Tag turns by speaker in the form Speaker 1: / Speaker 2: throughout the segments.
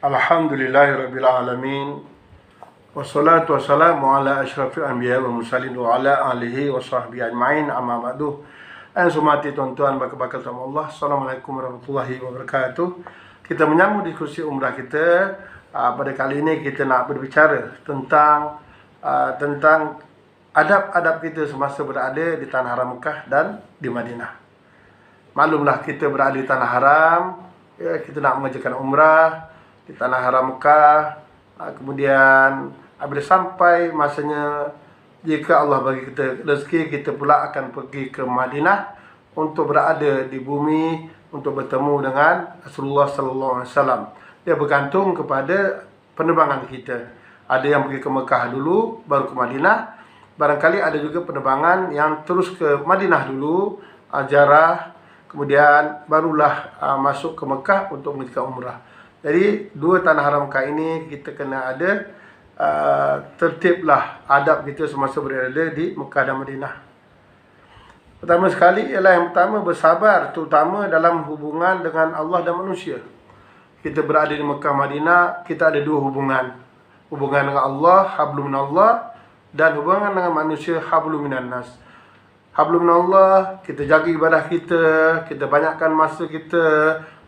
Speaker 1: Alhamdulillahirabbil alamin. Wassalatu wassalamu ala asyrafil anbiya wal mursalin wa ala alihi wa sahbihi ajmain. Amma ba'du. Hormati tuan-tuan bakal sama Allah. Assalamualaikum warahmatullahi wabarakatuh. Kita menyambung diskusi umrah kita. Pada kali ini kita nak berbicara tentang adab-adab kita semasa berada di tanah haram Mekah dan di Madinah. Maklumlah kita berada di tanah haram, ya, kita nak mengerjakan umrah di tanah haram Mekah. Kemudian apabila sampai masanya, jika Allah bagi kita rezeki, kita pula akan pergi ke Madinah untuk berada di bumi untuk bertemu dengan Rasulullah sallallahu alaihi wasallam. Dia bergantung kepada penerbangan kita. Ada yang pergi ke Mekah dulu baru ke Madinah. Barangkali ada juga penerbangan yang terus ke Madinah dulu, ziarah, kemudian barulah masuk ke Mekah untuk mengerjakan umrah. Jadi dua tanah haram Mekah ini kita kena ada tertiblah adab kita semasa berada di Mekah dan Madinah. Pertama sekali ialah yang pertama bersabar, terutama dalam hubungan dengan Allah dan manusia. Kita berada di Mekah Madinah, kita ada dua hubungan. Hubungan dengan Allah, hablum minallah, dan hubungan dengan manusia, hablum minan nas. Hablum minallah, kita jaga ibadah kita banyakkan masa kita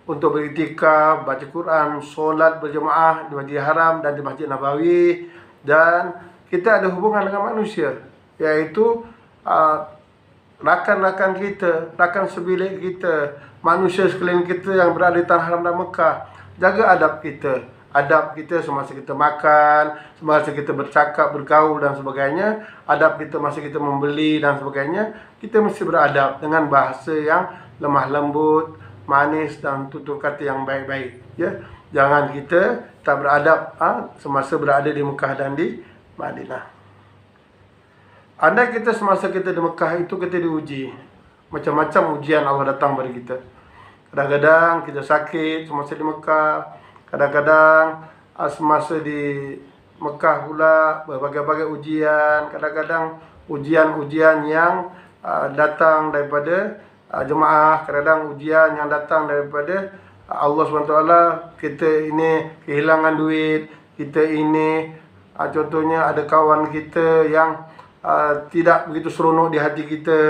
Speaker 1: untuk beriktikaf, baca Quran, solat berjemaah di Masjid Haram dan di Masjid Nabawi. Dan kita ada hubungan dengan manusia, iaitu rakan-rakan kita, rakan sebilik kita, manusia sekeliling kita yang berada di tanah haram dan Mekah. Jaga adab kita. Adab kita semasa kita makan, semasa kita bercakap, bergaul dan sebagainya. Adab kita masa kita membeli dan sebagainya. Kita mesti beradab dengan bahasa yang lemah lembut, manis dan tutur kata yang baik-baik, ya. Jangan kita tak beradab semasa berada di Mekah dan di Madinah. Andai kita semasa kita di Mekah itu kita diuji, macam-macam ujian Allah datang bagi kita. Kadang-kadang kita sakit semasa di Mekah, kadang-kadang semasa di Mekah pula berbagai-bagai ujian, kadang-kadang ujian-ujian yang datang daripada jemaah, kadang-kadang ujian yang datang daripada Allah SWT. Kita ini kehilangan duit, kita ini contohnya ada kawan kita yang tidak begitu seronok di hati kita.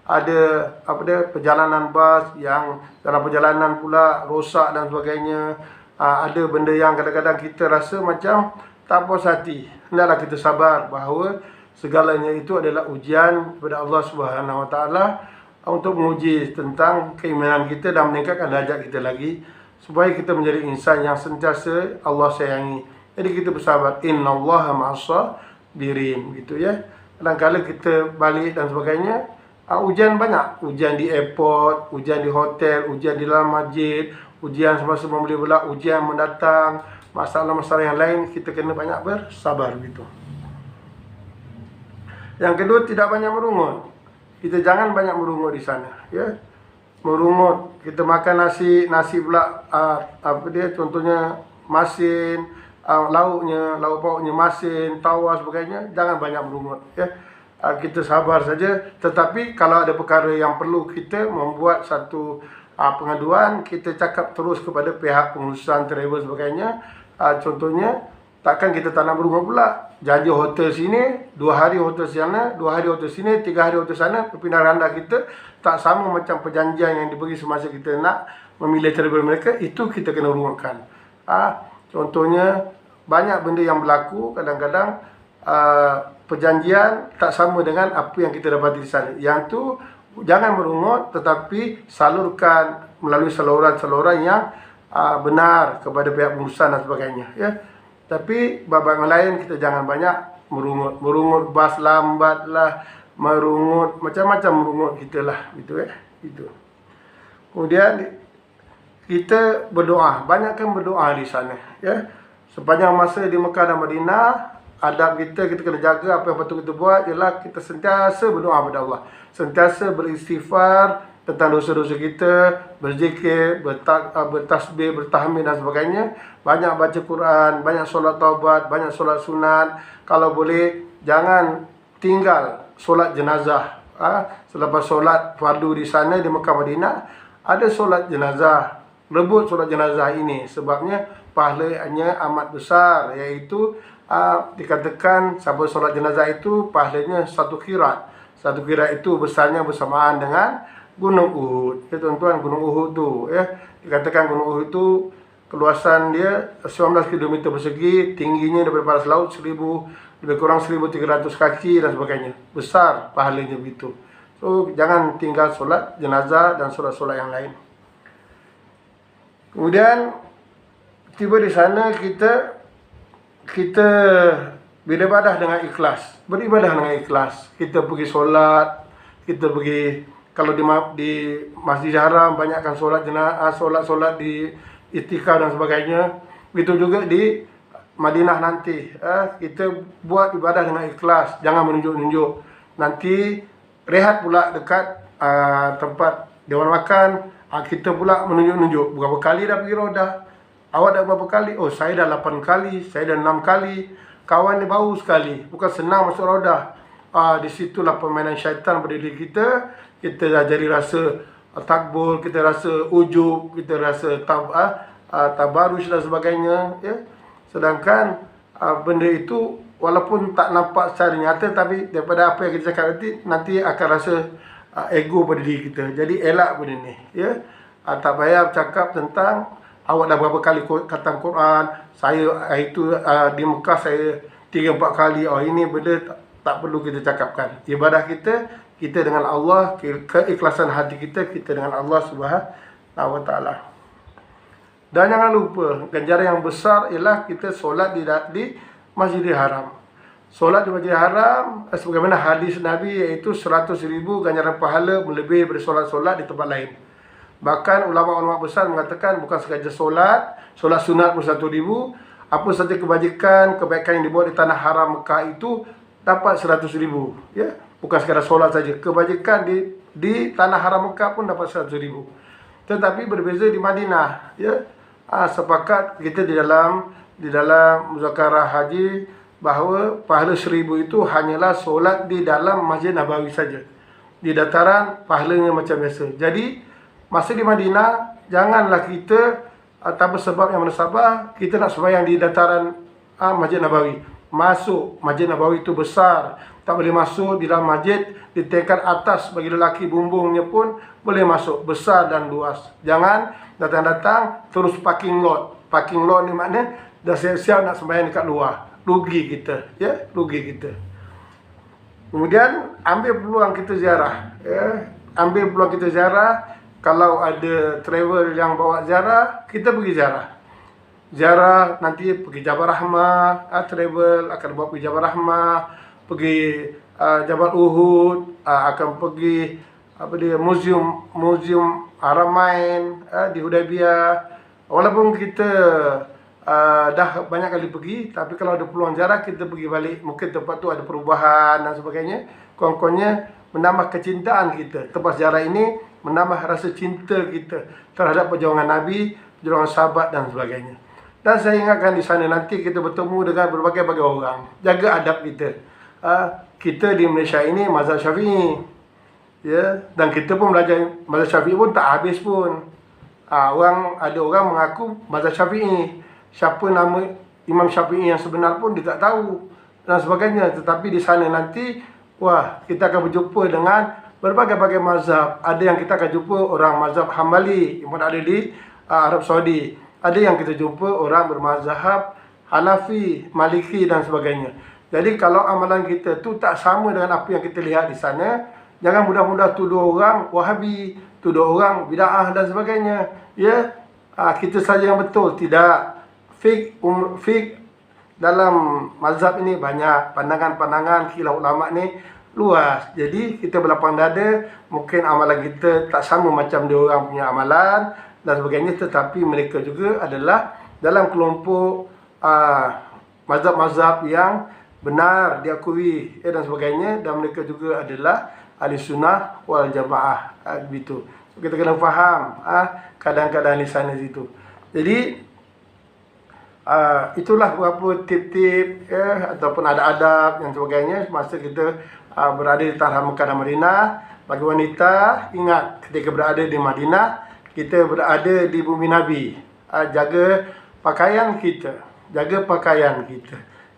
Speaker 1: Ada perjalanan bas yang dalam perjalanan pula rosak dan sebagainya. Ada benda yang kadang-kadang kita rasa macam tak puas hati. Hendaklah kita sabar bahawa segalanya itu adalah ujian daripada Allah Subhanahu Wa Taala untuk menguji tentang keimanan kita dan meningkatkan derajat kita lagi, supaya kita menjadi insan yang sentiasa Allah sayangi. Jadi kita bersabar. Innallaha ma'as-sabirin, gitu ya. Kadang-kadang kita balik dan sebagainya, ujian banyak. Ujian di airport, ujian di hotel, ujian di dalam masjid, ujian semasa membeli belah, ujian mendatang, masalah-masalah yang lain. Kita kena banyak bersabar gitu. Yang kedua, tidak banyak merungut. Kita jangan banyak merungut di sana, ya. Merungut, kita makan nasi pula contohnya masin, lauk pauknya masin, tawar sebagainya, jangan banyak merungut, ya. Kita sabar saja. Tetapi kalau ada perkara yang perlu kita membuat satu pengaduan, kita cakap terus kepada pihak pengurusan travel sebagainya. Contohnya, takkan kita tak nak berungut pula. Janji hotel sini, 2 hari hotel sana, 2 hari hotel sini, 3 hari hotel sana. Perpindahan randa kita tak sama macam perjanjian yang diberi semasa kita nak memilih travel mereka. Itu kita kena rungutkan. Contohnya, banyak benda yang berlaku. Kadang-kadang perjanjian tak sama dengan apa yang kita dapati di sana. Yang tu jangan merungut, tetapi salurkan melalui saluran-saluran yang benar kepada pihak pengurusan dan sebagainya, ya. Tapi babak yang lain kita jangan banyak merungut. Merungut bas lambat lah, merungut macam-macam merungut kita lah, gitu ya. Gitu. Kemudian kita berdoa, banyakkan berdoa di sana, ya. Sepanjang masa di Mekah dan Madinah, adab kita kena jaga. Apa yang patut kita buat ialah kita sentiasa berdoa kepada Allah, sentiasa beristighfar tentang dosa-dosa kita, berzikir, bertasbih, bertahmid dan sebagainya. Banyak baca Quran, banyak solat taubat, banyak solat sunat. Kalau boleh, jangan tinggal solat jenazah. Selepas solat fardu di sana di Mekah Madinah, ada solat jenazah. rebut solat jenazah ini, sebabnya pahalanya amat besar, iaitu dikatakan siapa solat jenazah itu pahalanya 1 khirat. 1 khirat itu besarnya bersamaan dengan Gunung Uhud. Ya tuan-tuan, Gunung Uhud tu dikatakan Gunung Uhud itu keluasan dia 19 km persegi, tingginya daripada paras laut lebih kurang 1.300 kaki dan sebagainya. Besar pahalanya begitu. So jangan tinggal solat jenazah dan solat-solat yang lain. Kemudian tiba di sana kita beribadah dengan ikhlas. Beribadah dengan ikhlas. Kita pergi solat, kita pergi, kalau di Masjid Haram banyakkan solat jenazah, solat di Itikaf dan sebagainya. Begitu juga di Madinah nanti, kita buat ibadah dengan ikhlas, jangan menunjuk-nunjuk. Nanti rehat pula dekat tempat dewan makan, kita pula menunjuk-nunjuk. Berapa kali dah pergi rodah? Awak dah berapa kali? Oh, saya dah 8 kali, saya dah 6 kali. Kawan ni baru sekali. Bukan senang masuk rodah. Di situlah permainan syaitan pada diri kita. Kita dah jadi rasa takbur, kita rasa ujub, kita rasa tabarus dan sebagainya, ya. Sedangkan benda itu walaupun tak nampak secara nyata, tapi daripada apa yang kita cakap nanti akan rasa ego pada diri kita. Jadi elak benda ni, ya. Tak payah bercakap tentang awak dah berapa kali khatam Quran, saya itu di Mekah saya 3-4 kali. Ini benda tak perlu kita cakapkan. Ibadah kita dengan Allah, keikhlasan hati kita dengan Allah Subhanahu Wa Taala. Dan jangan lupa, ganjaran yang besar ialah kita solat di Masjidil Haram. Solat di Masjidil Haram, sebagaimana hadis Nabi, iaitu 100,000 ganjaran pahala melebihi daripada solat-solat di tempat lain. Bahkan ulama-ulama besar mengatakan bukan sekadar solat sunat pun 100,000. Apa saja kebaikan yang dibuat di tanah haram Mekah itu dapat 100,000. Ya, bukan sekadar solat saja. Kebajikan di tanah haram Mekah pun dapat 100,000. Tetapi berbeza di Madinah. Ya, sepakat kita di dalam muzakarah haji bahawa pahala 1,000 itu hanyalah solat di dalam Masjid Nabawi saja. Di dataran pahalanya macam biasa. Jadi masa di Madinah, janganlah kita tanpa sebab yang menasabah kita nak sembahyang di dataran Masjid Nabawi. Masuk Masjid Nabawi itu besar, tak boleh masuk di dalam masjid di tingkat atas. Bagi lelaki bumbungnya pun boleh masuk, besar dan luas. Jangan datang-datang terus parking lot. Parking lot ni makna dah siap-siap nak sembahyang dekat luar. Rugi kita, ya, rugi kita. Kemudian ambil peluang kita ziarah, ya. Ambil peluang kita ziarah. Kalau ada travel yang bawa ziarah, kita pergi ziarah. Ziarah nanti pergi Jabal Rahmah, travel akan bawa pergi Jabal Rahmah, pergi Jabal Uhud, akan pergi muzium Haramain di Hudaybiyah. Walaupun kita dah banyak kali pergi, tapi kalau ada peluang ziarah kita pergi balik. Mungkin tempat tu ada perubahan dan sebagainya. Kurang-kurangnya menambah kecintaan kita. Tempat ziarah ini menambah rasa cinta kita terhadap perjuangan Nabi, perjuangan sahabat dan sebagainya. Dan saya ingatkan di sana nanti kita bertemu dengan berbagai-bagai orang. Jaga adab kita. Kita di Malaysia ini mazhab Syafi'i, ya, dan kita pun belajar mazhab Syafi'i pun tak habis pun. Ada orang mengaku mazhab Syafi'i. Siapa nama Imam Syafi'i yang sebenar pun dia tak tahu dan sebagainya. Tetapi di sana nanti, kita akan berjumpa dengan berbagai-bagai mazhab. Ada yang kita akan jumpa orang mazhab Hambali yang ada di Arab Saudi. Ada yang kita jumpa orang bermazhab Hanafi, Maliki dan sebagainya. Jadi kalau amalan kita tu tak sama dengan apa yang kita lihat di sana, jangan mudah-mudah tuduh orang Wahabi, tuduh orang bid'ah dan sebagainya. Ya, kita saja yang betul. Tidak. Fiqh dalam mazhab ini banyak pandangan-pandangan, khilaf ulama ni luas. Jadi kita berlapang dada, mungkin amalan kita tak sama macam dia orang punya amalan dan sebagainya, tetapi mereka juga adalah dalam kelompok mazhab-mazhab yang benar diakui dan sebagainya, dan mereka juga adalah ahli sunnah wal jamaah. Begitu. Kita kena faham kadang-kadang di sana situ. Jadi itulah beberapa tip-tip, ataupun adab-adab yang sebagainya masa kita berada di tanah Mekah dan Madinah. Bagi wanita, ingat ketika berada di Madinah, kita berada di bumi Nabi. Jaga pakaian kita,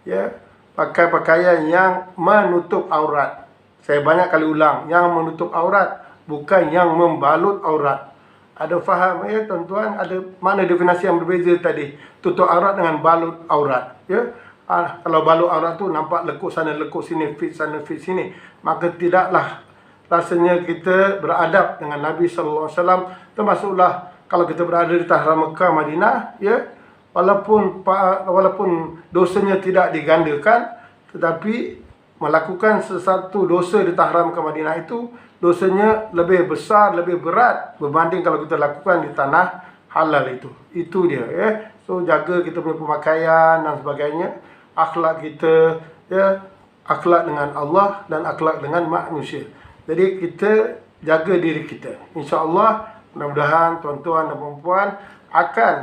Speaker 1: ya, pakai pakaian yang menutup aurat. Saya banyak kali ulang, yang menutup aurat, bukan yang membalut aurat. Ada faham ya tuan-tuan? Ada mana definisi yang berbeza tadi? Tutup aurat dengan balut aurat, ya. Kalau balut aurat tu nampak lekuk sana lekuk sini, fit sana fit sini, maka tidaklah rasanya kita beradab dengan Nabi sallallahu alaihi wasallam. Termasuklah kalau kita berada di Tahran Mekah Madinah, ya, walaupun dosanya tidak digandakan, tetapi melakukan sesuatu dosa di Tahran Mekah Madinah itu dosanya lebih besar, lebih berat berbanding kalau kita lakukan di tanah halal itu. Itu dia, ya. So jaga kita punya pemakaian dan sebagainya, akhlak kita, ya, akhlak dengan Allah dan akhlak dengan manusia. Jadi kita jaga diri kita. InsyaAllah mudah-mudahan tuan-tuan dan puan-puan akan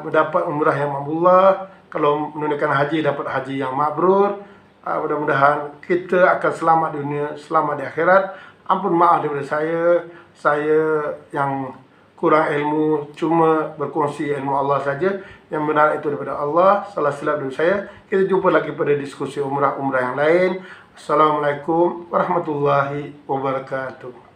Speaker 1: mendapat umrah yang mabrur. Kalau menunaikan haji, dapat haji yang mabrur. Mudah-mudahan kita akan selamat di dunia, selamat di akhirat. Ampun maaf daripada saya yang kurang ilmu, cuma berkongsi ilmu Allah saja. Yang benar itu daripada Allah, salah silap dari saya. Kita jumpa lagi pada diskusi umrah-umrah yang lain. Assalamualaikum warahmatullahi wabarakatuh.